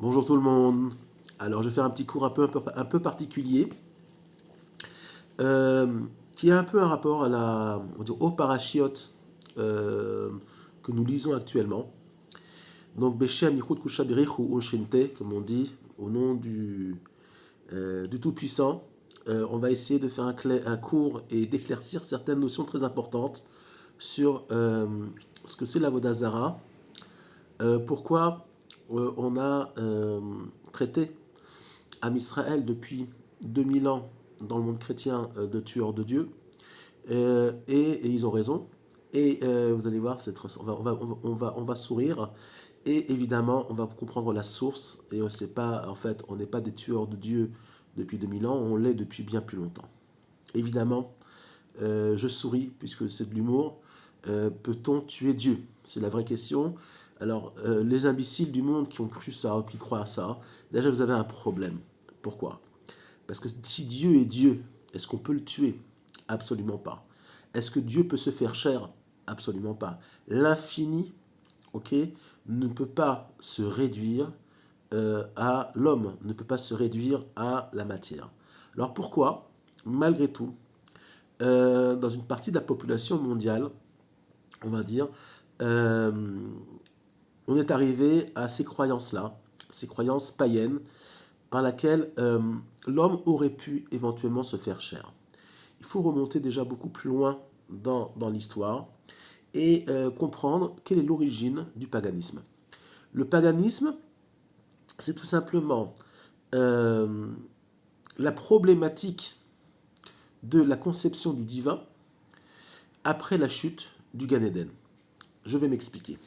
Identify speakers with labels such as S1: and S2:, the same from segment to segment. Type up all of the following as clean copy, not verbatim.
S1: Bonjour tout le monde. Alors je vais faire un petit cours un peu particulier euh, qui a un peu un rapport à au parachiote que nous lisons actuellement. Donc Beshem Yichud Kusha Birich ou Oshente, comme on dit, au nom du Tout-Puissant. On va essayer de faire un cours et d'éclaircir certaines notions très importantes sur ce que c'est la Vodazara, pourquoi on a traité à Israël depuis 2000 ans dans le monde chrétien de tueurs de Dieu, et ils ont raison. Et vous allez voir, on va sourire, et évidemment, on va comprendre la source. Et on sait pas, en fait, on n'est pas des tueurs de Dieu depuis 2000 ans, on l'est depuis bien plus longtemps. Évidemment, je souris puisque c'est de l'humour. Peut-on tuer Dieu? C'est la vraie question. Alors, les imbéciles du monde qui ont cru ça, qui croient à ça, déjà vous avez un problème. Pourquoi? Parce que si Dieu est Dieu, est-ce qu'on peut le tuer? Absolument pas. Est-ce que Dieu peut se faire chair? Absolument pas. L'infini, ok, ne peut pas se réduire à l'homme, ne peut pas se réduire à la matière. Alors pourquoi, malgré tout, dans une partie de la population mondiale, on va dire, euh, on est arrivé à ces croyances-là, ces croyances païennes, par laquelle l'homme aurait pu éventuellement se faire chair. Il faut remonter déjà beaucoup plus loin dans l'histoire et comprendre quelle est l'origine du paganisme. Le paganisme, c'est tout simplement euh, la problématique de la conception du divin après la chute du Gan Eden. Je vais m'expliquer.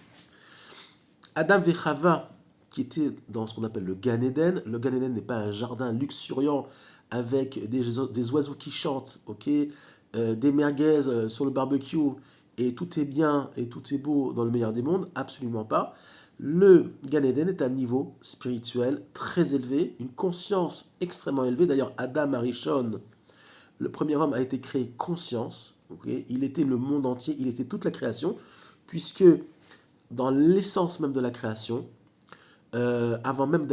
S1: Adam et Chava, qui étaient dans ce qu'on appelle le Gan Eden, le Gan Eden n'est pas un jardin luxuriant avec des oiseaux qui chantent, ok, des merguez sur le barbecue, et tout est bien et tout est beau dans le meilleur des mondes, absolument pas. Le Gan Eden est un niveau spirituel très élevé, une conscience extrêmement élevée. D'ailleurs, Adam Arishon, le premier homme, a été créé conscience. Okay, il était le monde entier, il était toute la création, puisque dans l'essence même de la création, avant même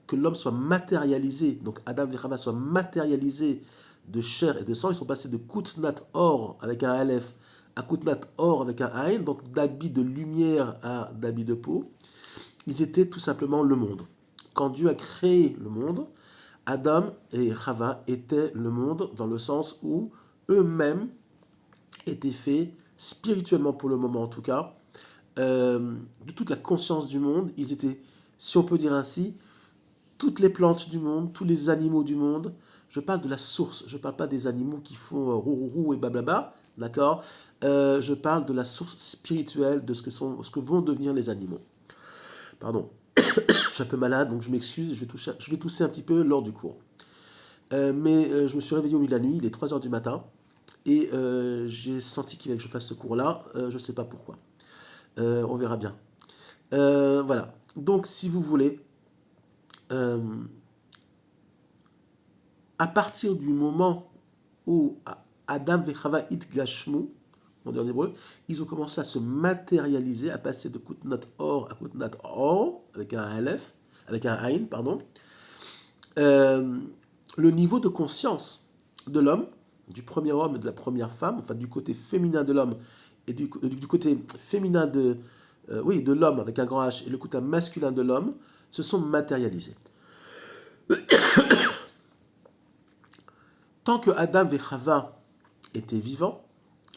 S1: que l'homme soit matérialisé, donc Adam et Chava soient matérialisés de chair et de sang, ils sont passés de Kutnat Or avec un Aleph à Kutnat Or avec un Ain, donc d'habits de lumière à d'habits de peau. Ils étaient tout simplement le monde. Quand Dieu a créé le monde, Adam et Chava étaient le monde dans le sens où eux-mêmes étaient faits, spirituellement pour le moment en tout cas, de toute la conscience du monde. Ils étaient, si on peut dire ainsi, toutes les plantes du monde, tous les animaux du monde. Je parle de la source, je ne parle pas des animaux qui font roux et blablabla, d'accord. Je parle de la source spirituelle de ce que vont devenir les animaux. Pardon, je suis un peu malade, donc je m'excuse, je vais tousser un petit peu lors du cours. Mais je me suis réveillé au milieu de la nuit, il est 3 heures du matin, et j'ai senti qu'il fallait que je fasse ce cours-là, je ne sais pas pourquoi. On verra bien. Voilà. Donc, si vous voulez, euh, à partir du moment où Adam et Chava itgashmu, on dit en hébreu, ils ont commencé à se matérialiser, à passer de Kutnat Or à Kutnat Or, avec un Aleph, avec un Ain, pardon, euh, le niveau de conscience de l'homme, du premier homme et de la première femme, enfin du côté féminin de l'homme et du côté féminin oui, de l'homme avec un grand H et le côté masculin de l'homme, se sont matérialisés. Tant que Adam et Chava étaient vivants,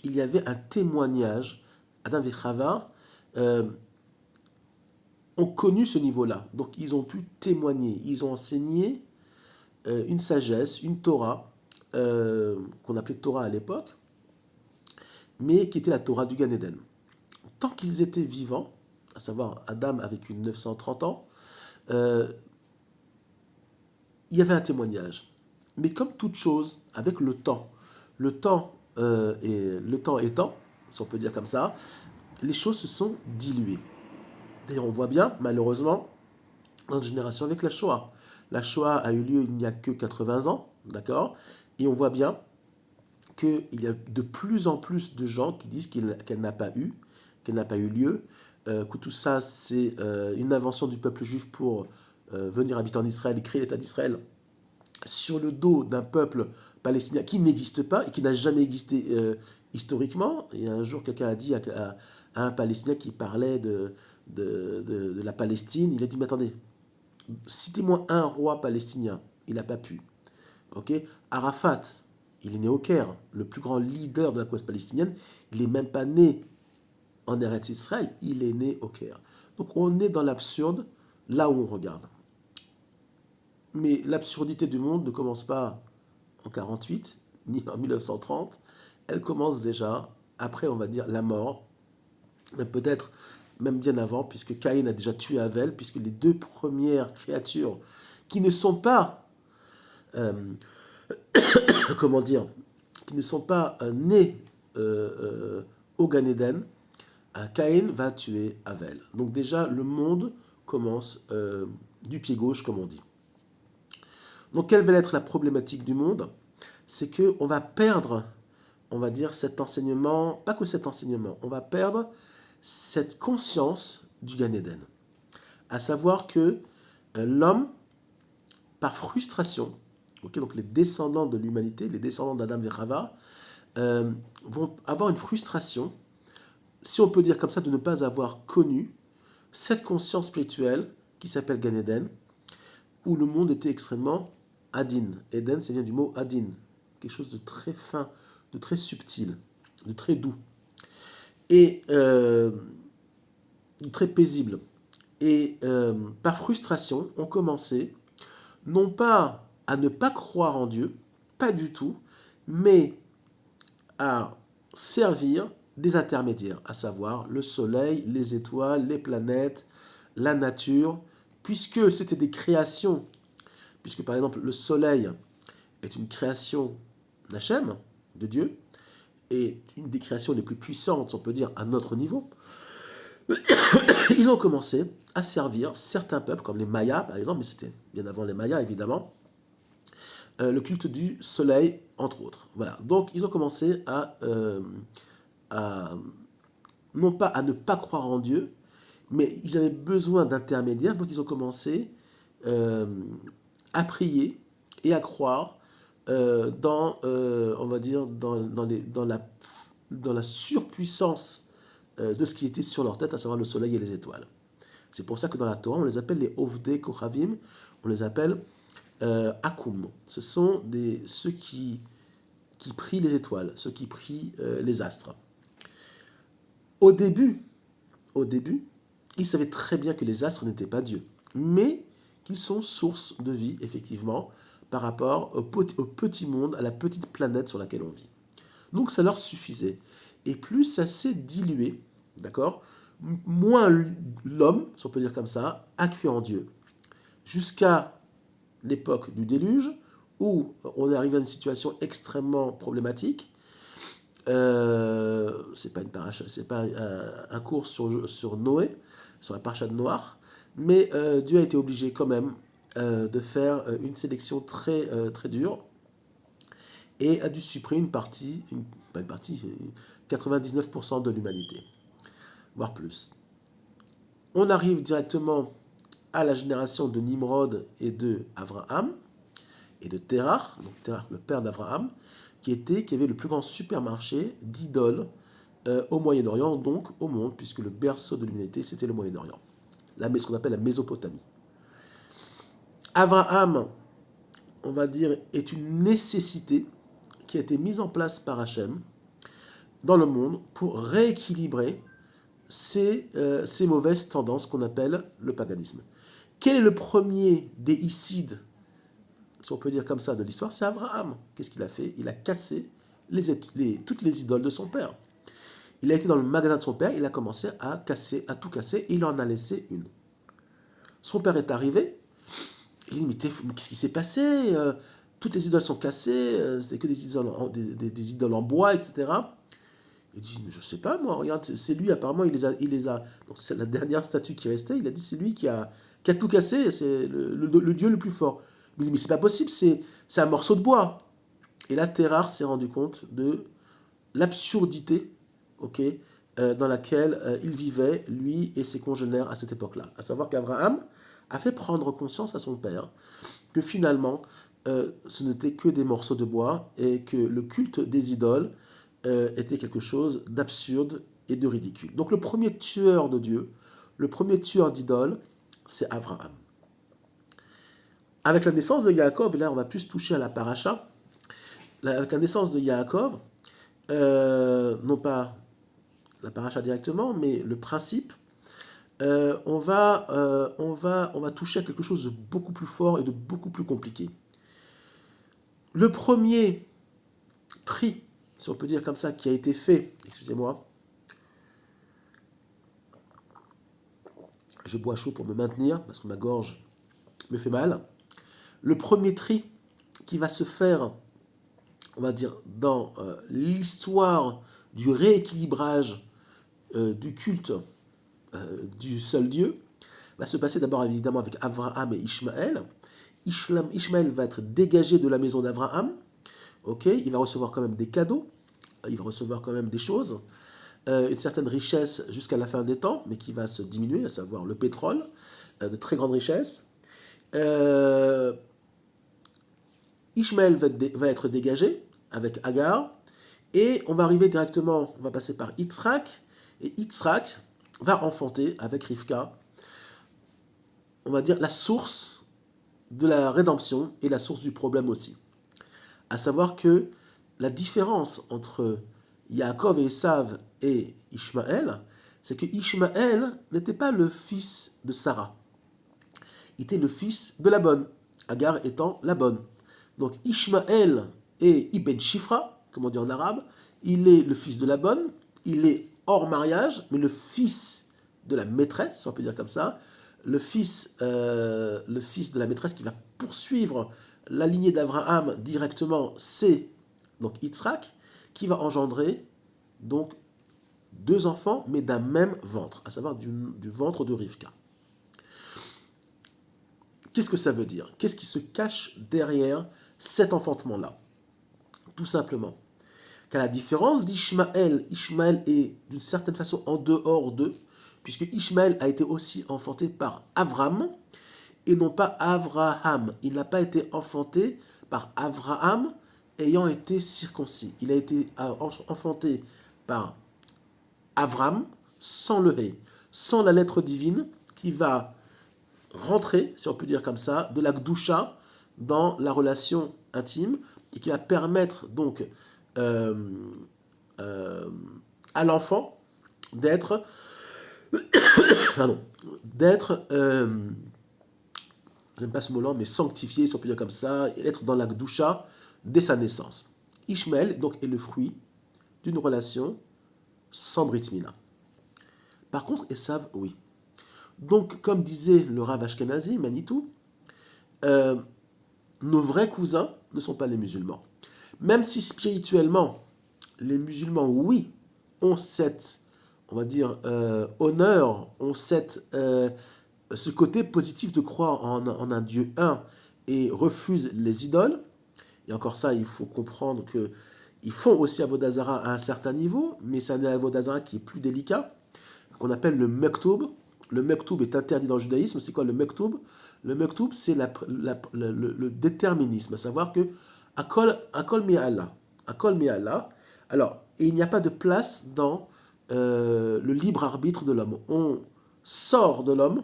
S1: il y avait un témoignage. Adam et Chava ont connu ce niveau-là. Donc ils ont pu témoigner. Ils ont enseigné une sagesse, une Torah, qu'on appelait Torah à l'époque, mais qui était la Torah du Gan Eden. Tant qu'ils étaient vivants, à savoir Adam avec une 930 ans, euh, il y avait un témoignage. Mais comme toute chose, avec le temps étant, si on peut dire comme ça, les choses se sont diluées. D'ailleurs, on voit bien, malheureusement, dans notre génération avec la Shoah. La Shoah a eu lieu il n'y a que 80 ans, d'accord. Et on voit bien qu'il y a de plus en plus de gens qui disent qu'elle n'a pas eu lieu, que tout ça c'est une invention du peuple juif pour venir habiter en Israël et créer l'État d'Israël sur le dos d'un peuple palestinien qui n'existe pas et qui n'a jamais existé historiquement. Il y a un jour, quelqu'un a dit à un Palestinien qui parlait de la Palestine, il a dit, mais attendez, citez-moi un roi palestinien. Il n'a pas pu. Ok. Arafat, il est né au Caire, le plus grand leader de la cause palestinienne. Il n'est même pas né en Eretz Israël, il est né au Caire. Donc on est dans l'absurde là où on regarde. Mais l'absurdité du monde ne commence pas en 48, ni en 1930. Elle commence déjà après, on va dire, la mort, mais peut-être même bien avant, puisque Caïn a déjà tué Abel, puisque les deux premières créatures qui ne sont pas, euh, comment dire, qui ne sont pas nées au Gan Eden, Caïn va tuer Abel. Donc déjà, le monde commence du pied gauche, comme on dit. Donc quelle va être la problématique du monde? C'est qu'on va perdre, on va dire, cet enseignement, pas que cet enseignement, on va perdre cette conscience du Gan Eden. À savoir que l'homme, par frustration, okay, donc les descendants de l'humanité, les descendants d'Adam et Chava, vont avoir une frustration, si on peut dire comme ça, de ne pas avoir connu cette conscience spirituelle qui s'appelle Gan Eden, où le monde était extrêmement adin. Eden, ça vient du mot adin, quelque chose de très fin, de très subtil, de très doux, et de très paisible. Et par frustration, on commençait non pas à ne pas croire en Dieu, pas du tout, mais à servir des intermédiaires, à savoir le soleil, les étoiles, les planètes, la nature, puisque c'était des créations, puisque par exemple le soleil est une création d'Hachem, de Dieu, et une des créations les plus puissantes, on peut dire, à notre niveau, ils ont commencé à servir certains peuples, comme les Mayas par exemple, mais c'était bien avant les Mayas évidemment, le culte du soleil, entre autres. Voilà. Donc ils ont commencé à non pas à ne pas croire en Dieu, mais ils avaient besoin d'intermédiaires, donc ils ont commencé à prier et à croire on va dire, dans la surpuissance de ce qui était sur leur tête, à savoir le soleil et les étoiles. C'est pour ça que dans la Torah, on les appelle les Ovdei Kochavim, on les appelle Akum. Ce sont ceux qui prient les étoiles, ceux qui prient les astres. Au début, ils savaient très bien que les astres n'étaient pas Dieu, mais qu'ils sont source de vie, effectivement, par rapport au petit monde, à la petite planète sur laquelle on vit. Donc ça leur suffisait. Et plus ça s'est dilué, d'accord, moins l'homme, si on peut dire comme ça, a cru en Dieu. Jusqu'à l'époque du déluge, où on est arrivé à une situation extrêmement problématique. C'est pas une paracha, c'est pas un cours sur Noé, sur la paracha de Noach, mais Dieu a été obligé quand même de faire une sélection très dure et a dû supprimer pas une partie, 99% de l'humanité, voire plus. On arrive directement à la génération de Nimrod et de Abraham et de Terach, donc Terach, le père d'Abraham, qui avait le plus grand supermarché d'idoles au Moyen-Orient, donc au monde, puisque le berceau de l'humanité, c'était le Moyen-Orient, ce qu'on appelle la Mésopotamie. Abraham, on va dire, est une nécessité qui a été mise en place par Hachem dans le monde pour rééquilibrer ces mauvaises tendances qu'on appelle le paganisme. Quel est le premier déicide, si on peut dire comme ça, de l'histoire? C'est Abraham. Qu'est-ce qu'il a fait? Il a cassé toutes les idoles de son père. Il a été dans le magasin de son père, il a commencé à tout casser, et il en a laissé une. Son père est arrivé, il dit, mais qu'est-ce qui s'est passé? Toutes les idoles sont cassées, c'était que des idoles en bois, etc. Il dit, je ne sais pas, moi, regarde, c'est lui, apparemment, il les a. Donc c'est la dernière statue qui restait, il a dit, c'est lui qui a tout cassé, c'est le dieu le plus fort. Il dit, mais c'est pas possible, c'est un morceau de bois. Et là, Terrar s'est rendu compte de l'absurdité, ok, dans laquelle il vivait, lui et ses congénères à cette époque-là. À savoir qu'Abraham a fait prendre conscience à son père que finalement, ce n'était que des morceaux de bois et que le culte des idoles était quelque chose d'absurde et de ridicule. Donc le premier tueur de Dieu, le premier tueur d'idoles, c'est Abraham. Avec la naissance de Yaakov, et là on va plus toucher à la paracha, avec la naissance de Yaakov, non pas la paracha directement, mais le principe, on va toucher à quelque chose de beaucoup plus fort et de beaucoup plus compliqué. Le premier tri, si on peut dire comme ça, qui a été fait, excusez-moi, je bois chaud pour me maintenir, parce que ma gorge me fait mal. Le premier tri qui va se faire, on va dire, dans l'histoire du rééquilibrage du culte du seul Dieu, va se passer d'abord évidemment avec Abraham et Ishmaël. Ishmaël va être dégagé de la maison d'Abraham. Okay, il va recevoir quand même des cadeaux, il va recevoir quand même des choses, une certaine richesse jusqu'à la fin des temps, mais qui va se diminuer, à savoir le pétrole, de très grande richesse. Ishmaël va être dégagé avec Agar, et on va arriver directement, on va passer par Yitzhak, et Yitzhak va enfanter avec Rivka, on va dire, la source de la rédemption et la source du problème aussi. À savoir que la différence entre Yaakov et Esav et Ishmaël, c'est que Ishmaël n'était pas le fils de Sarah. Il était le fils de la bonne, Agar étant la bonne. Donc Ishmaël est Ibn Shifra, comme on dit en arabe, il est le fils de la bonne, il est hors mariage, mais le fils de la maîtresse, si on peut dire comme ça, le fils de la maîtresse qui va poursuivre la lignée d'Abraham directement, c'est donc Yitzhak, qui va engendrer donc deux enfants, mais d'un même ventre, à savoir du ventre de Rivka. Qu'est-ce que ça veut dire? Qu'est-ce qui se cache derrière cet enfantement-là? Tout simplement qu'à la différence d'Ishmaël, Ishmaël est d'une certaine façon en dehors d'eux, puisque Ishmaël a été aussi enfanté par Avram, et non pas Avraham. Il n'a pas été enfanté par Avraham ayant été circoncis. Il a été enfanté par Avram sans le hé, sans la lettre divine qui va rentrer, si on peut dire comme ça, de la gdoucha dans la relation intime et qui va permettre donc à l'enfant d'être j'aime pas ce mot-là, mais sanctifié, si on peut dire comme ça, et être dans la gdoucha dès sa naissance. Ishmaël donc est le fruit d'une relation sans Brit Mila. Par contre, Esav, oui. Donc, comme disait le Rav Ashkenazi, Manitou, nos vrais cousins ne sont pas les musulmans. Même si spirituellement, les musulmans, oui, ont cette, on va dire, honneur, ont ce côté positif de croire en un Dieu un et refusent les idoles. Et encore ça, il faut comprendre qu'ils font aussi Avodazara à un certain niveau, mais c'est un Avodazara qui est plus délicat, qu'on appelle le Mektoub. Le Mektoub est interdit dans le judaïsme. C'est quoi le Mektoub? Le Mektoub, c'est le déterminisme, à savoir que Akol Mi'Allah. Akol Mi'Allah. Alors, et il n'y a pas de place dans le libre arbitre de l'homme. On sort de l'homme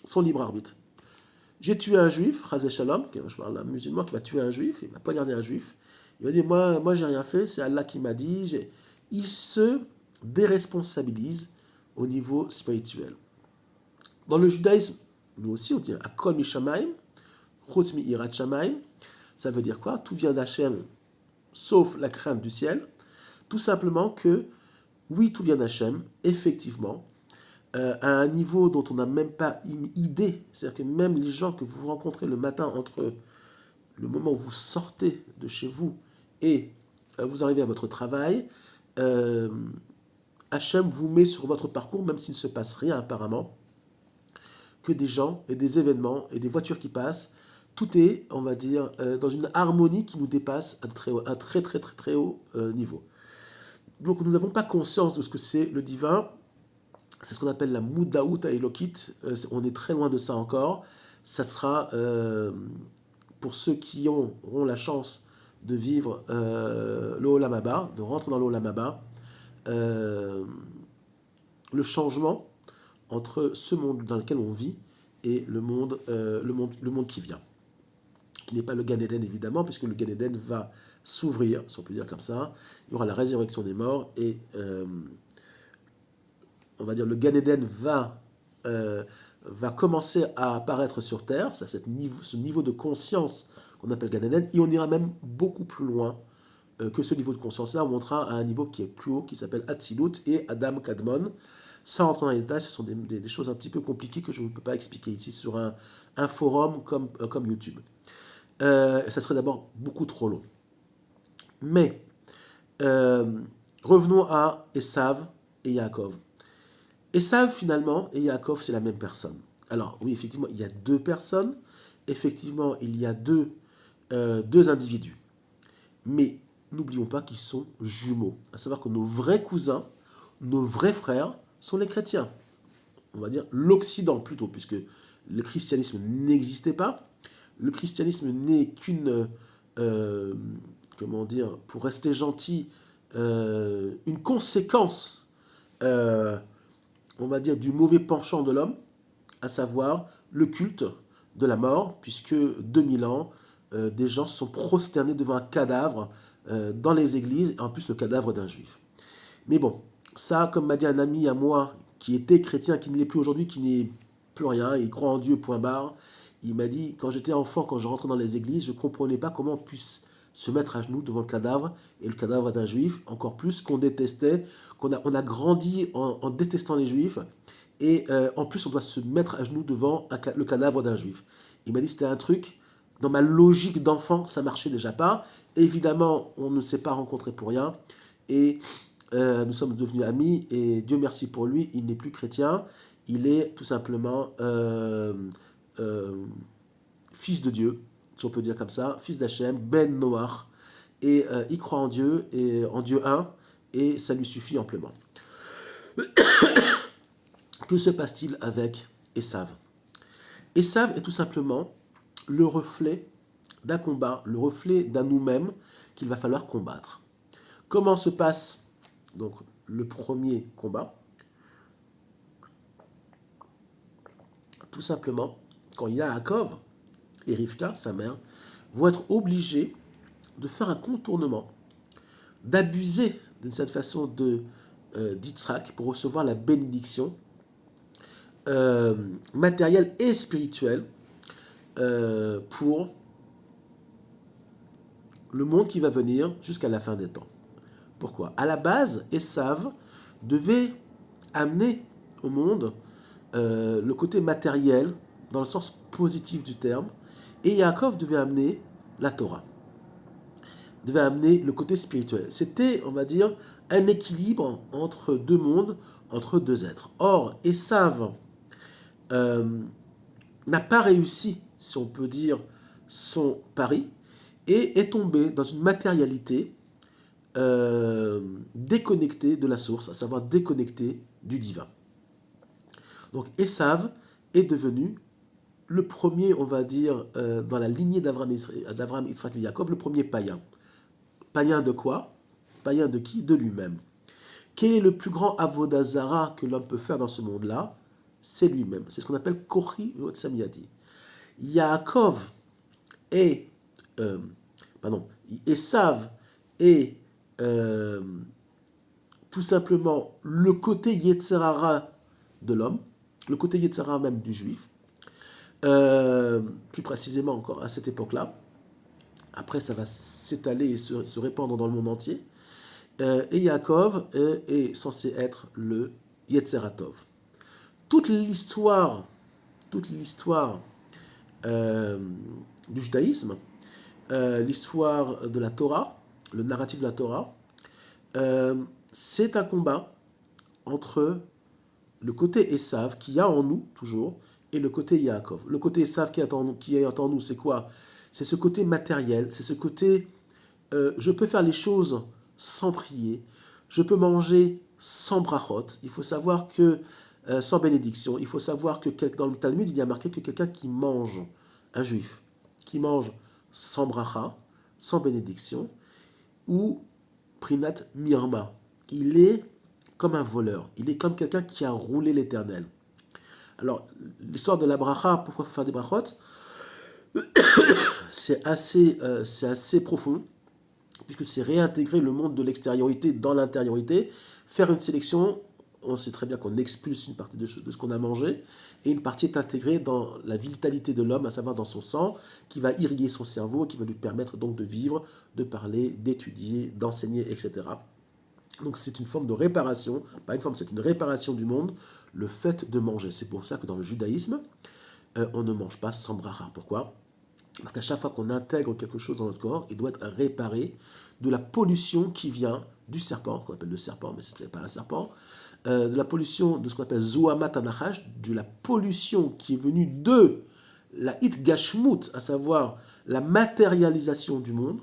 S1: son libre arbitre. J'ai tué un juif, Chazé Shalom, je parle d'un musulman qui va tuer un juif, il va poignarder un juif. Il va dire, moi j'ai rien fait, c'est Allah qui m'a dit. Il se déresponsabilise au niveau spirituel. Dans le judaïsme, nous aussi on dit Akol mi Shamaim, Chutz mi Irat Shamaim. Ça veut dire quoi? Tout vient d'Hachem, sauf la crainte du ciel. Tout simplement que, oui, tout vient d'Hachem, effectivement, à un niveau dont on n'a même pas une idée. C'est-à-dire que même les gens que vous rencontrez le matin entre le moment où vous sortez de chez vous et vous arrivez à votre travail, Hachem vous met sur votre parcours, même s'il ne se passe rien apparemment, que des gens et des événements et des voitures qui passent. Tout est, on va dire, dans une harmonie qui nous dépasse à un très haut niveau. Donc nous n'avons pas conscience de ce que c'est le divin. c'est ce qu'on appelle la Moudaout Elokit. On est très loin de ça encore. Ça sera, pour ceux qui auront la chance de vivre le Olam Haba, de rentrer dans le Olam Haba, euh, le changement entre ce monde dans lequel on vit et le monde qui vient. Qui n'est pas le Gan Eden évidemment, puisque le Gan Eden va s'ouvrir, si on peut dire comme ça. Il y aura la résurrection des morts et on va dire le Gan Eden va commencer à apparaître sur Terre, ça, ce niveau de conscience qu'on appelle Gan Eden, et on ira même beaucoup plus loin que ce niveau de conscience-là. On montera à un niveau qui est plus haut, qui s'appelle Hatzilut et Adam Kadmon. Sans rentrer dans les détails, ce sont des choses un petit peu compliquées que je ne peux pas expliquer ici sur un forum comme YouTube. Ça serait d'abord beaucoup trop long. Mais revenons à Esav et Yaakov. Esav finalement et Yaakov, c'est la même personne. Alors oui, effectivement, il y a deux personnes. Effectivement, il y a deux individus. Mais n'oublions pas qu'ils sont jumeaux. À savoir que nos vrais cousins, nos vrais frères, sont les chrétiens. On va dire l'Occident plutôt, puisque le christianisme n'existait pas. Le christianisme n'est qu'une, comment dire, pour rester gentil, une conséquence, on va dire, du mauvais penchant de l'homme, à savoir le culte de la mort, puisque 2000 ans, des gens se sont prosternés devant un cadavre dans les églises, et en plus le cadavre d'un juif. Mais bon, ça, comme m'a dit un ami à moi, qui était chrétien, qui ne l'est plus aujourd'hui, qui n'est plus rien, il croit en Dieu, point barre, il m'a dit, quand j'étais enfant, quand je rentrais dans les églises, je ne comprenais pas comment on puisse se mettre à genoux devant le cadavre, et le cadavre d'un juif, encore plus qu'on détestait, on a grandi en détestant les juifs, et en plus on doit se mettre à genoux devant le cadavre d'un juif. Il m'a dit c'était un truc, dans ma logique d'enfant, ça marchait déjà pas. Évidemment, on ne s'est pas rencontrés pour rien, et nous sommes devenus amis, et Dieu merci pour lui, il n'est plus chrétien, il est tout simplement fils de Dieu, si on peut dire comme ça, fils d'Hachem, Ben Noach, et il croit en Dieu, et en Dieu un, et ça lui suffit amplement. Que se passe-t-il avec Esav? Esav est tout simplement le reflet d'un combat, le reflet d'un nous-mêmes qu'il va falloir combattre. Comment se passe donc le premier combat? Tout simplement, quand Yaakov et Rivka, sa mère, vont être obligés de faire un contournement, d'abuser d'une certaine façon d'Yitzhak pour recevoir la bénédiction matérielle et spirituelle pour le monde qui va venir jusqu'à la fin des temps. Pourquoi? À la base, Esav devait amener au monde le côté matériel, dans le sens positif du terme, et Yaakov devait amener la Torah, devait amener le côté spirituel. C'était, on va dire, un équilibre entre deux mondes, entre deux êtres. Or, Esav n'a pas réussi, si on peut dire, son pari, et est tombé dans une matérialité déconnectée de la source, à savoir déconnectée du divin. Donc Esav est devenu le premier, on va dire, dans la lignée d'Abraham, Yitzhak et Yaakov, le premier païen. Païen de quoi? Païen de qui? De lui-même. Quel est le plus grand avodazara que l'homme peut faire dans ce monde-là? C'est lui-même. C'est ce qu'on appelle Kochi Samiyadi. Yaakov est, Esav est tout simplement le côté Yetzerara de l'homme, le côté Yetzerara même du juif, plus précisément encore à cette époque-là. Après, ça va s'étaler et se répandre dans le monde entier. Et Yaakov est censé être le Yetzeratov. Toute l'histoire du judaïsme, l'histoire de la Torah, le narratif de la Torah, c'est un combat entre le côté Esav qui a en nous toujours et le côté Yaakov. Le côté Esav qui est en nous, c'est quoi? C'est ce côté matériel, c'est ce côté je peux faire les choses sans prier, je peux manger sans brachot. Il faut savoir que sans bénédiction. Il faut savoir que dans le Talmud, il y a marqué que quelqu'un qui mange, un juif, qui mange sans bracha, sans bénédiction, ou prinat mirma, il est comme un voleur, il est comme quelqu'un qui a roulé l'Éternel. Alors, l'histoire de la bracha, pourquoi il faut faire des brachot, c'est assez profond, puisque c'est réintégrer le monde de l'extériorité dans l'intériorité, faire une sélection. On sait très bien qu'on expulse une partie de ce qu'on a mangé, et une partie est intégrée dans la vitalité de l'homme, à savoir dans son sang, qui va irriguer son cerveau, qui va lui permettre donc de vivre, de parler, d'étudier, d'enseigner, etc. Donc c'est une forme de réparation, pas une forme, c'est une réparation du monde, le fait de manger. C'est pour ça que dans le judaïsme, on ne mange pas sans bracha. Pourquoi? Parce qu'à chaque fois qu'on intègre quelque chose dans notre corps, il doit être réparé de la pollution qui vient du serpent, qu'on appelle le serpent, mais ce n'est pas un serpent, de la pollution de ce qu'on appelle Zohamat Anachash, de la pollution qui est venue de la Hitgashmut, à savoir la matérialisation du monde.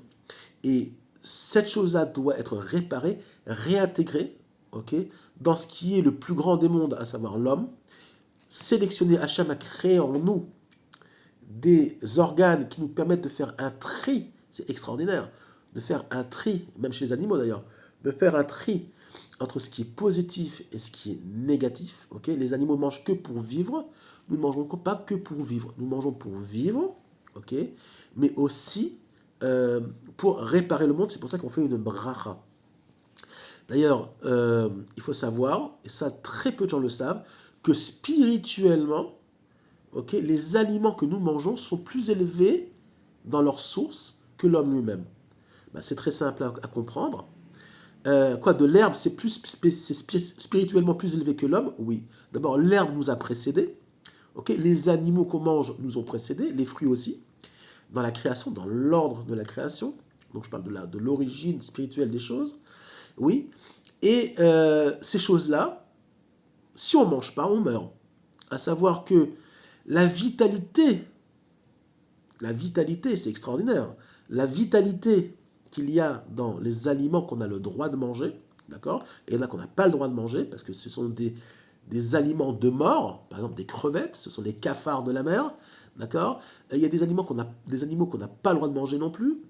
S1: Et cette chose-là doit être réparée, réintégrée, ok, dans ce qui est le plus grand des mondes, à savoir l'homme. Sélectionner, Hacham a créé en nous des organes qui nous permettent de faire un tri, c'est extraordinaire, de faire un tri, même chez les animaux d'ailleurs, de faire un tri entre ce qui est positif et ce qui est négatif. Okay, les animaux mangent que pour vivre, nous ne mangeons pas que pour vivre. Nous mangeons pour vivre, okay, mais aussi pour réparer le monde. C'est pour ça qu'on fait une bracha. D'ailleurs, il faut savoir, et ça très peu de gens le savent, que spirituellement, okay, les aliments que nous mangeons sont plus élevés dans leur source que l'homme lui-même. Ben, c'est très simple à comprendre. De l'herbe, c'est spirituellement plus élevé que l'homme? Oui. D'abord, l'herbe nous a précédés. Okay, les animaux qu'on mange nous ont précédés, les fruits aussi. Dans la création, dans l'ordre de la création. Donc je parle de l'origine spirituelle des choses. Oui. Et ces choses-là, si on ne mange pas, on meurt. À savoir que la vitalité, c'est extraordinaire. La vitalité qu'il y a dans les aliments qu'on a le droit de manger, d'accord? Et il y en a qu'on n'a pas le droit de manger, parce que ce sont des aliments de mort, par exemple des crevettes, ce sont les cafards de la mer, d'accord? Il y a des animaux qu'on n'a pas le droit de manger non plus,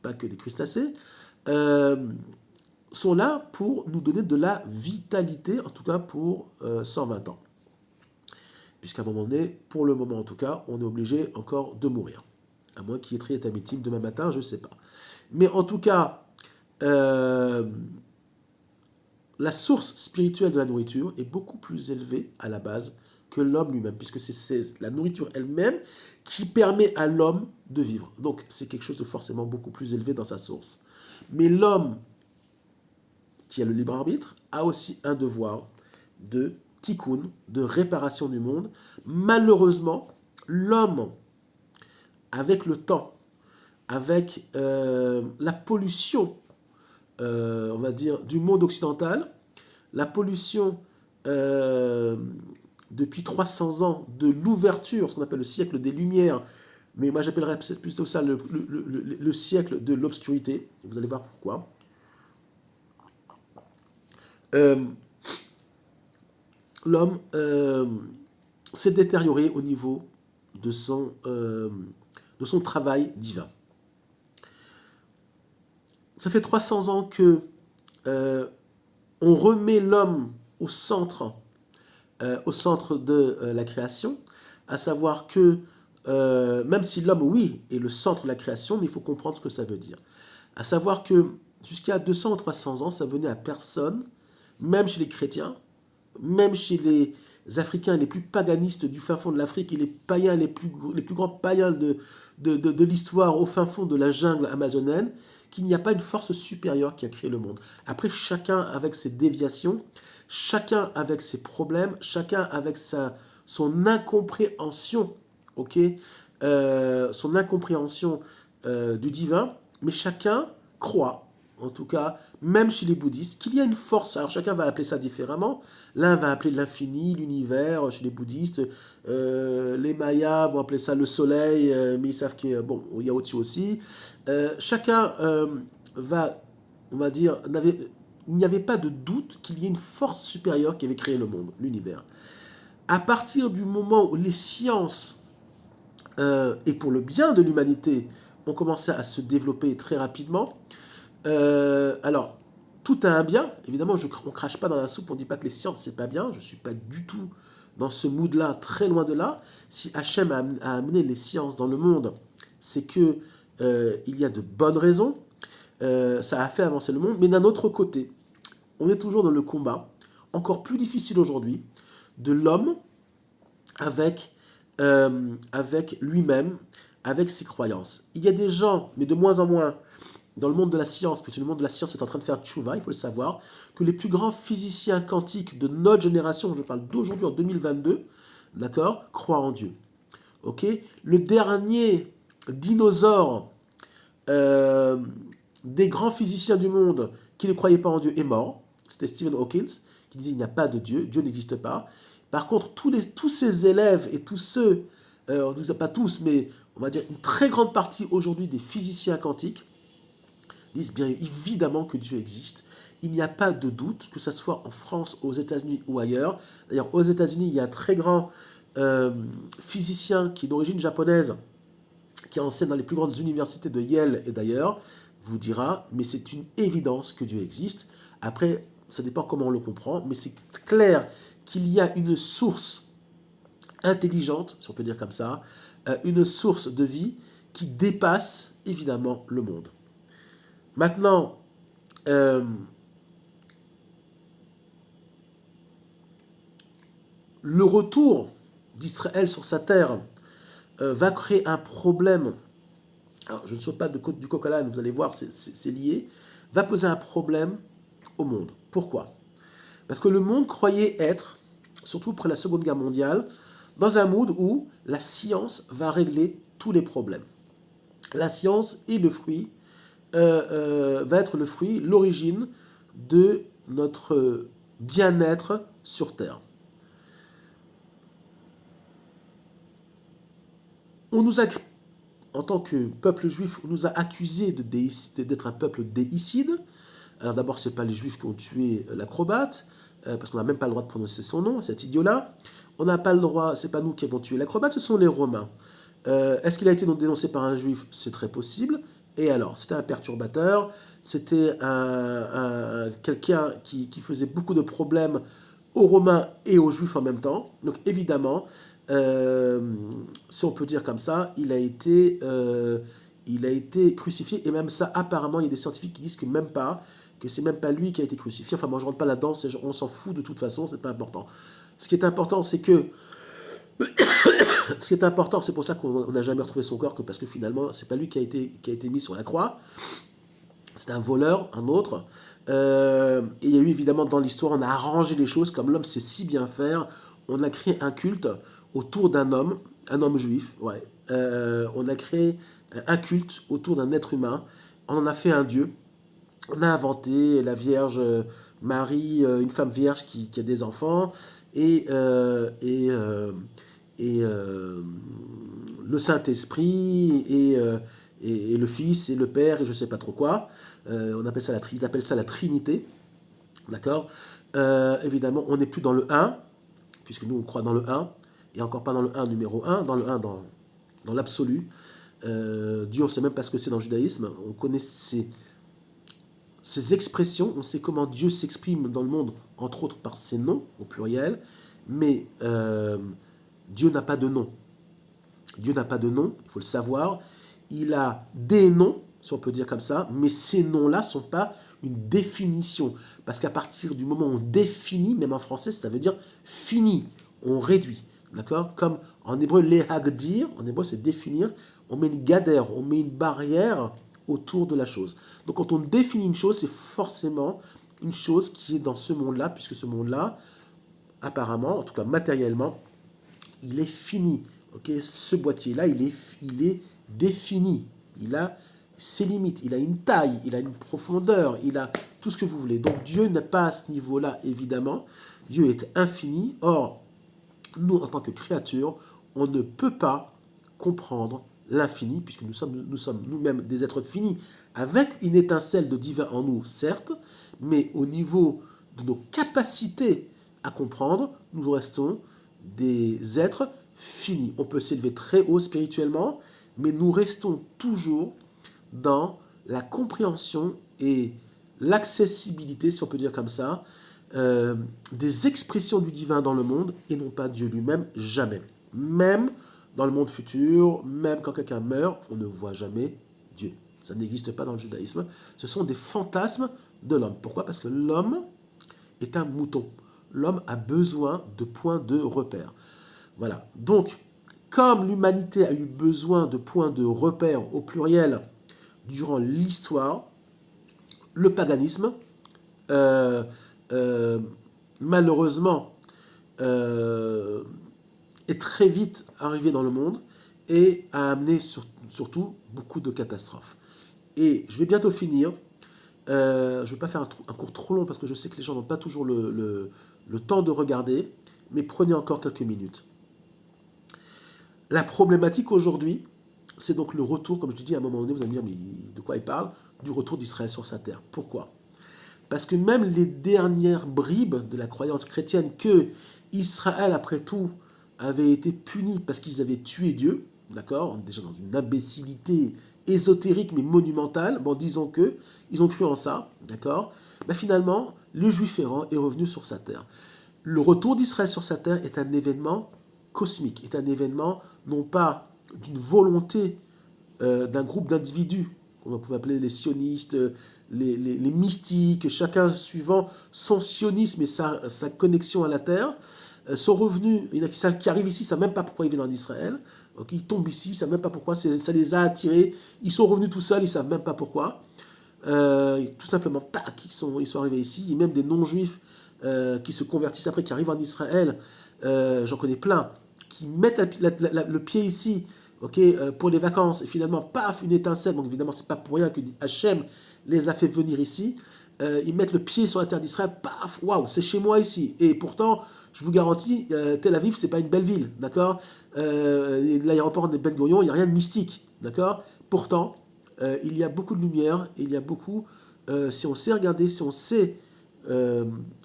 S1: pas que des crustacés, sont là pour nous donner de la vitalité, en tout cas pour 120 ans. Puisqu'à un moment donné, pour le moment en tout cas, on est obligé encore de mourir. À moins qu'il y ait Triatamétim demain matin, je ne sais pas. Mais en tout cas, la source spirituelle de la nourriture est beaucoup plus élevée à la base que l'homme lui-même, puisque c'est la nourriture elle-même qui permet à l'homme de vivre. Donc c'est quelque chose de forcément beaucoup plus élevé dans sa source. Mais l'homme, qui a le libre arbitre, a aussi un devoir de tikkun, de réparation du monde. Malheureusement, l'homme, avec le temps, avec la pollution, on va dire, du monde occidental, la pollution depuis 300 ans de l'ouverture, ce qu'on appelle le siècle des Lumières, mais moi j'appellerais plutôt ça le siècle de l'obscurité. Vous allez voir pourquoi. L'homme s'est détérioré au niveau de son travail divin. Ça fait 300 ans que on remet l'homme au centre de la création, à savoir que même si l'homme, oui, est le centre de la création, mais il faut comprendre ce que ça veut dire. À savoir que jusqu'à 200 ou 300 ans, ça venait à personne, même chez les chrétiens, même chez les Africains les plus paganistes du fin fond de l'Afrique et les païens les plus grands païens de l'histoire au fin fond de la jungle amazonienne, qu'il n'y a pas une force supérieure qui a créé le monde. Après, chacun avec ses déviations, chacun avec ses problèmes, chacun avec son incompréhension, okay, son incompréhension du divin, mais chacun croit, en tout cas, même chez les bouddhistes, qu'il y a une force. Alors chacun va appeler ça différemment. L'un va appeler l'infini, l'univers, chez les bouddhistes. Les Mayas vont appeler ça le soleil, mais ils savent qu'il y a au-dessus aussi. Chacun va, on va dire, il n'y avait pas de doute qu'il y ait une force supérieure qui avait créé le monde, l'univers. À partir du moment où les sciences, et pour le bien de l'humanité, ont commencé à se développer très rapidement, alors, tout a un bien. Évidemment, on ne crache pas dans la soupe, on ne dit pas que les sciences, c'est pas bien. Je ne suis pas du tout dans ce mood-là, très loin de là. Si Hachem a amené les sciences dans le monde, c'est que il y a de bonnes raisons. Ça a fait avancer le monde. Mais d'un autre côté, on est toujours dans le combat, encore plus difficile aujourd'hui, de l'homme avec lui-même, avec ses croyances. Il y a des gens, mais de moins en moins, dans le monde de la science, puisque le monde de la science est en train de faire tchouva, il faut le savoir, que les plus grands physiciens quantiques de notre génération, je parle d'aujourd'hui en 2022, d'accord, croient en Dieu. Ok. Le dernier dinosaure des grands physiciens du monde qui ne croyaient pas en Dieu est mort. C'était Stephen Hawking, qui disait il n'y a pas de Dieu, Dieu n'existe pas. Par contre, tous ces élèves et tous ceux, on ne dit pas tous, mais on va dire une très grande partie aujourd'hui des physiciens quantiques, disent bien évidemment que Dieu existe. Il n'y a pas de doute, que ce soit en France, aux États-Unis ou ailleurs. D'ailleurs, aux États-Unis, il y a un très grand physicien qui est d'origine japonaise, qui enseigne dans les plus grandes universités de Yale et d'ailleurs, vous dira, mais c'est une évidence que Dieu existe. Après, ça dépend comment on le comprend, mais c'est clair qu'il y a une source intelligente, si on peut dire comme ça, une source de vie qui dépasse évidemment le monde. Maintenant, le retour d'Israël sur sa terre va créer un problème. Alors, je ne saute pas du coq à l'âne, vous allez voir, c'est lié. Va poser un problème au monde. Pourquoi? Parce que le monde croyait être, surtout après la Seconde Guerre mondiale, dans un mood où la science va régler tous les problèmes. La science est le fruit, va être le fruit, l'origine de notre bien-être sur Terre. On nous a, en tant que peuple juif, on nous a accusés d'être un peuple déicide. Alors d'abord, ce n'est pas les juifs qui ont tué l'acrobate, parce qu'on n'a même pas le droit de prononcer son nom, cet idiot-là. On n'a pas le droit, ce n'est pas nous qui avons tué l'acrobate, ce sont les Romains. Est-ce qu'il a été dénoncé par un juif? C'est très possible. Et alors, c'était un perturbateur, c'était quelqu'un qui faisait beaucoup de problèmes aux Romains et aux Juifs en même temps. Donc évidemment, si on peut dire comme ça, il a été crucifié. Et même ça, apparemment, il y a des scientifiques qui disent que c'est même pas lui qui a été crucifié. Enfin, moi, je rentre pas là-dedans, on s'en fout de toute façon, c'est pas important. Ce qui est important, c'est que ce qui est important, c'est pour ça qu'on n'a jamais retrouvé son corps, parce que finalement, c'est pas lui qui a été mis sur la croix. C'est un voleur, un autre. Et il y a eu évidemment dans l'histoire, on a arrangé les choses comme l'homme sait si bien faire. On a créé un culte autour d'un homme juif. Ouais. On a créé un culte autour d'un être humain. On en a fait un dieu. On a inventé la Vierge Marie, une femme vierge qui a des enfants, et le Saint-Esprit, et le Fils, et le Père, et je ne sais pas trop quoi. Ils appellent ça la Trinité. D'accord. Évidemment, on n'est plus dans le 1, puisque nous, on croit dans le 1, et encore pas dans le 1 numéro 1, dans le 1 dans l'absolu. Dieu, on ne sait même pas ce que c'est dans le judaïsme. On connaît ces expressions, on sait comment Dieu s'exprime dans le monde, entre autres par ses noms, au pluriel, mais Dieu n'a pas de nom. Dieu n'a pas de nom, il faut le savoir. Il a des noms, si on peut dire comme ça, mais ces noms-là ne sont pas une définition. Parce qu'à partir du moment où on définit, même en français, ça veut dire fini, on réduit. D'accord? Comme en hébreu, lehagdir, en hébreu c'est définir, on met une gadère, on met une barrière autour de la chose. Donc quand on définit une chose, c'est forcément une chose qui est dans ce monde-là, puisque ce monde-là, apparemment, en tout cas matériellement, il est fini. Okay, ce boîtier-là, il est défini. Il a ses limites, il a une taille, il a une profondeur, il a tout ce que vous voulez. Donc Dieu n'est pas à ce niveau-là, évidemment. Dieu est infini. Or, nous, en tant que créatures, on ne peut pas comprendre l'infini, puisque nous sommes nous-mêmes des êtres finis, avec une étincelle de divin en nous, certes, mais au niveau de nos capacités à comprendre, nous restons des êtres finis. On peut s'élever très haut spirituellement, mais nous restons toujours dans la compréhension et l'accessibilité, si on peut dire comme ça, des expressions du divin dans le monde et non pas Dieu lui-même, jamais. Même dans le monde futur, même quand quelqu'un meurt, on ne voit jamais Dieu. Ça n'existe pas dans le judaïsme. Ce sont des fantasmes de l'homme. Pourquoi? Parce que l'homme est un mouton. L'homme a besoin de points de repère. Voilà. Donc, comme l'humanité a eu besoin de points de repère au pluriel durant l'histoire, le paganisme, euh, euh, malheureusement, est très vite arrivé dans le monde et a amené surtout beaucoup de catastrophes. Et je vais bientôt finir. Je ne vais pas faire un cours trop long parce que je sais que les gens n'ont pas toujours le temps de regarder, mais prenez encore quelques minutes. La problématique aujourd'hui, c'est donc le retour, comme je dis à un moment donné, vous allez me dire, mais de quoi il parle? Du retour d'Israël sur sa terre. Pourquoi? Parce que même les dernières bribes de la croyance chrétienne que Israël, après tout, avait été puni parce qu'ils avaient tué Dieu, d'accord, déjà dans une imbécilité ésotérique mais monumentale, bon, disons que, ils ont cru en ça, d'accord, mais finalement, le juif errant est revenu sur sa terre. Le retour d'Israël sur sa terre est un événement cosmique, est un événement non pas d'une volonté d'un groupe d'individus, qu'on pouvait appeler les sionistes, les mystiques, chacun suivant son sionisme et sa connexion à la terre, sont revenus, il y en a qui arrivent ici, ils ne savent même pas pourquoi ils viennent en Israël, donc ils tombent ici, ils ne savent même pas pourquoi, ça les a attirés, ils sont revenus tout seuls, ils ne savent même pas pourquoi, tout simplement, tac, ils sont arrivés ici, il y a même des non-juifs qui se convertissent après, qui arrivent en Israël, j'en connais plein, qui mettent le pied ici, pour les vacances, et finalement, paf, une étincelle, donc évidemment, c'est pas pour rien que Hachem les a fait venir ici, ils mettent le pied sur la terre d'Israël, paf, waouh, c'est chez moi ici, et pourtant, je vous garantis, Tel Aviv, c'est pas une belle ville, d'accord, l'aéroport de Ben Gurion, il n'y a rien de mystique, d'accord, pourtant, il y a beaucoup de lumière, et il y a beaucoup, si on sait regarder, si on sait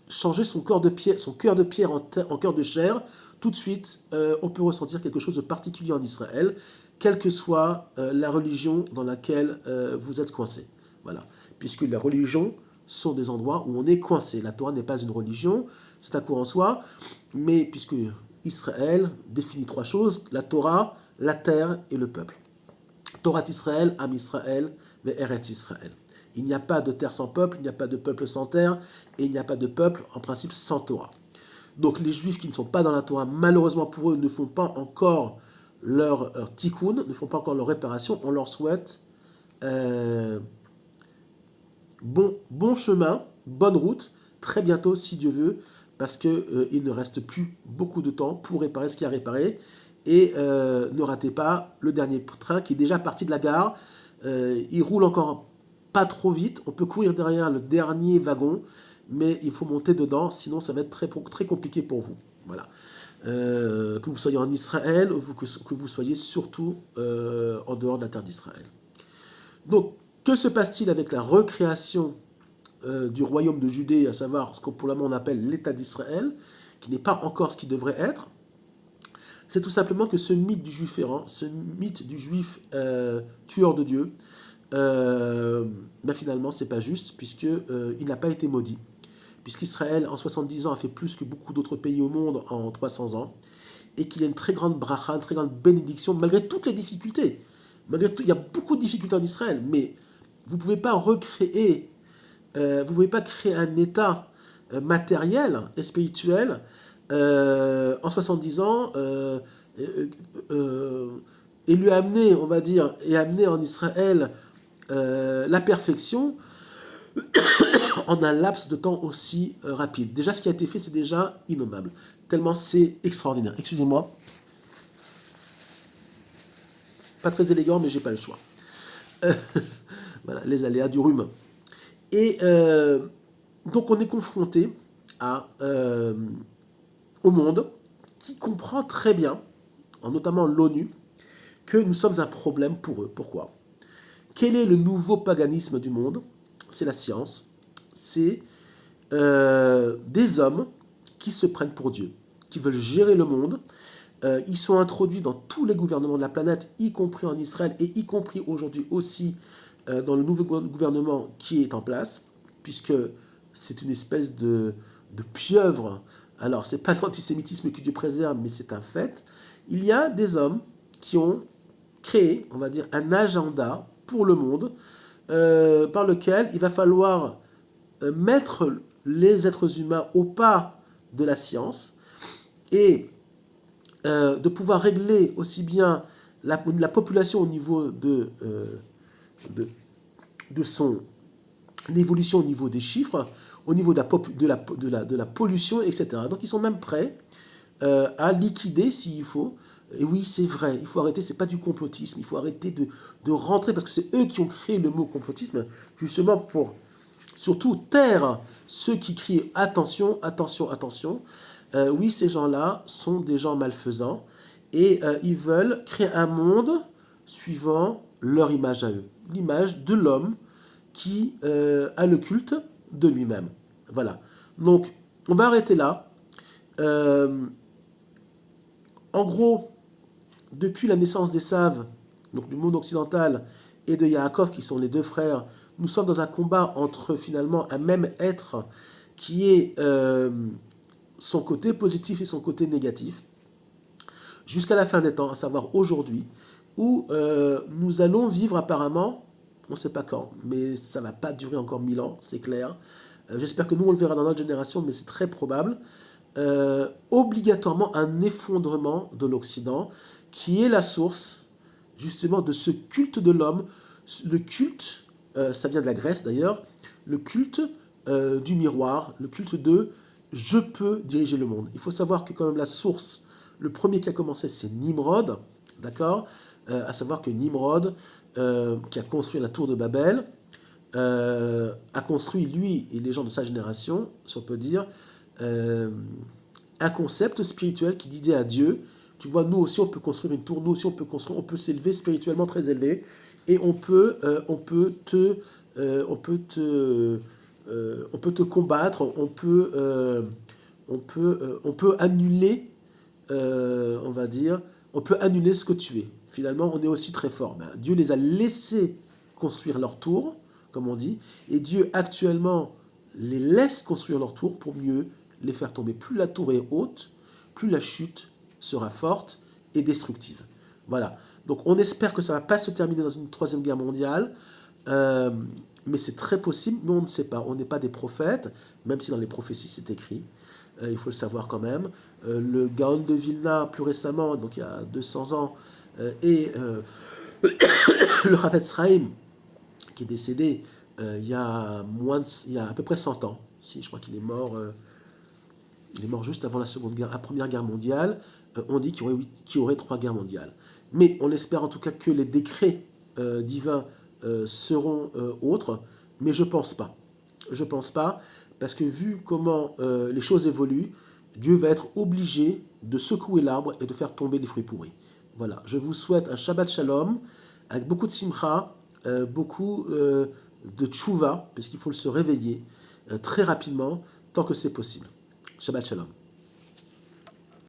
S1: changer son cœur de pierre en cœur de chair, tout de suite, on peut ressentir quelque chose de particulier en Israël, quelle que soit la religion dans laquelle vous êtes coincé. Voilà. Puisque les religions sont des endroits où on est coincé. La Torah n'est pas une religion, c'est un cours en soi, mais puisque Israël définit trois choses, la Torah, la terre et le peuple. Torah Israël, Am Israël, Eretz Israël. Il n'y a pas de terre sans peuple, il n'y a pas de peuple sans terre, et il n'y a pas de peuple, en principe, sans Torah. Donc les juifs qui ne sont pas dans la Torah, malheureusement pour eux, ne font pas encore leur tikkun, ne font pas encore leur réparation. On leur souhaite bon chemin, bonne route, très bientôt si Dieu veut, parce qu'il ne reste plus beaucoup de temps pour réparer ce qu'il y a à réparer. Et ne ratez pas le dernier train qui est déjà parti de la gare. Il roule encore pas trop vite. On peut courir derrière le dernier wagon, mais il faut monter dedans, sinon ça va être très compliqué pour vous. Voilà. Que vous soyez en Israël ou que vous soyez surtout en dehors de la terre d'Israël. Donc, que se passe-t-il avec la recréation du royaume de Judée, à savoir ce qu'on pour le moment on appelle l'État d'Israël, qui n'est pas encore ce qu'il devrait être? C'est tout simplement que ce mythe du juif errant, ce mythe du juif tueur de Dieu, finalement, c'est pas juste, puisqu'il n'a pas été maudit. Puisqu'Israël, en 70 ans, a fait plus que beaucoup d'autres pays au monde en 300 ans, et qu'il y a une très grande bracha, une très grande bénédiction, malgré toutes les difficultés. Malgré tout, il y a beaucoup de difficultés en Israël, mais vous ne pouvez pas recréer, vous ne pouvez pas créer un État matériel et spirituel en 70 ans et lui amener, on va dire, et amener en Israël la perfection en un laps de temps aussi rapide. Déjà, ce qui a été fait, c'est déjà innommable. Tellement c'est extraordinaire. Excusez-moi. Pas très élégant, mais j'ai pas le choix. Voilà, les aléas du rhume. Et donc, on est confronté au monde qui comprend très bien, notamment l'ONU, que nous sommes un problème pour eux. Pourquoi? Quel est le nouveau paganisme du monde? C'est la science. C'est des hommes qui se prennent pour Dieu. qui veulent gérer le monde. Ils sont introduits dans tous les gouvernements de la planète, y compris en Israël et y compris aujourd'hui aussi dans le nouveau gouvernement qui est en place, puisque c'est une espèce de pieuvre. Alors, c'est pas l'antisémitisme que Dieu préserve, mais c'est un fait. Il y a des hommes qui ont créé, on va dire, un agenda pour le monde par lequel il va falloir mettre les êtres humains au pas de la science et de pouvoir régler aussi bien la population au niveau de, de son évolution au niveau des chiffres, au niveau de la pollution, etc. Donc ils sont même prêts à liquider s'il faut. Et oui, c'est vrai, il faut arrêter, c'est pas du complotisme, il faut arrêter de rentrer, parce que c'est eux qui ont créé le mot complotisme, justement pour surtout taire ceux qui crient attention, attention, attention. Oui, ces gens-là sont des gens malfaisants et ils veulent créer un monde suivant leur image à eux, l'image de l'homme qui a le culte de lui-même. Voilà. Donc, on va arrêter là. En gros, depuis la naissance d'Esav, donc du monde occidental, et de Yaakov, qui sont les deux frères, nous sommes dans un combat entre finalement un même être qui est son côté positif et son côté négatif, jusqu'à la fin des temps, à savoir aujourd'hui, où nous allons vivre apparemment, on ne sait pas quand, mais ça ne va pas durer encore 1000 ans, c'est clair. J'espère que nous, on le verra dans notre génération, mais c'est très probable. Obligatoirement un effondrement de l'Occident, qui est la source justement de ce culte de l'homme, le culte, ça vient de la Grèce d'ailleurs, le culte du miroir, le culte de je peux diriger le monde. Il faut savoir que quand même la source, le premier qui a commencé, c'est Nimrod, d'accord, à savoir que Nimrod, qui a construit la tour de Babel, a construit, lui et les gens de sa génération, si on peut dire, un concept spirituel qui disait à Dieu, tu vois, nous aussi on peut construire une tour, nous aussi on peut s'élever spirituellement très élevé, et on peut te combattre, on peut annuler, on va dire, on peut annuler ce que tu es. Finalement, on est aussi très fort. Ben, Dieu les a laissés construire leur tour, comme on dit, et Dieu actuellement les laisse construire leur tour pour mieux les faire tomber. Plus la tour est haute, plus la chute sera forte et destructive. Voilà. Donc on espère que ça ne va pas se terminer dans une troisième guerre mondiale, mais c'est très possible, mais on ne sait pas. On n'est pas des prophètes, même si dans les prophéties c'est écrit. Il faut le savoir quand même. Le Gaon de Vilna, plus récemment, donc il y a 200 ans, et le Chavetz Chaim, qui est décédé il y a à peu près 100 ans. Si, je crois qu'il est mort. Il est mort juste avant la Première Guerre mondiale. On dit qu'il y aurait 3 guerres mondiales. Mais on espère en tout cas que les décrets divins seront autres. Mais je ne pense pas. Je ne pense pas, parce que vu comment les choses évoluent, Dieu va être obligé de secouer l'arbre et de faire tomber les fruits pourris. Voilà. Je vous souhaite un Shabbat Shalom, avec beaucoup de simcha, beaucoup de tchouva, parce qu'il faut se réveiller très rapidement, tant que c'est possible. Shabbat Shalom.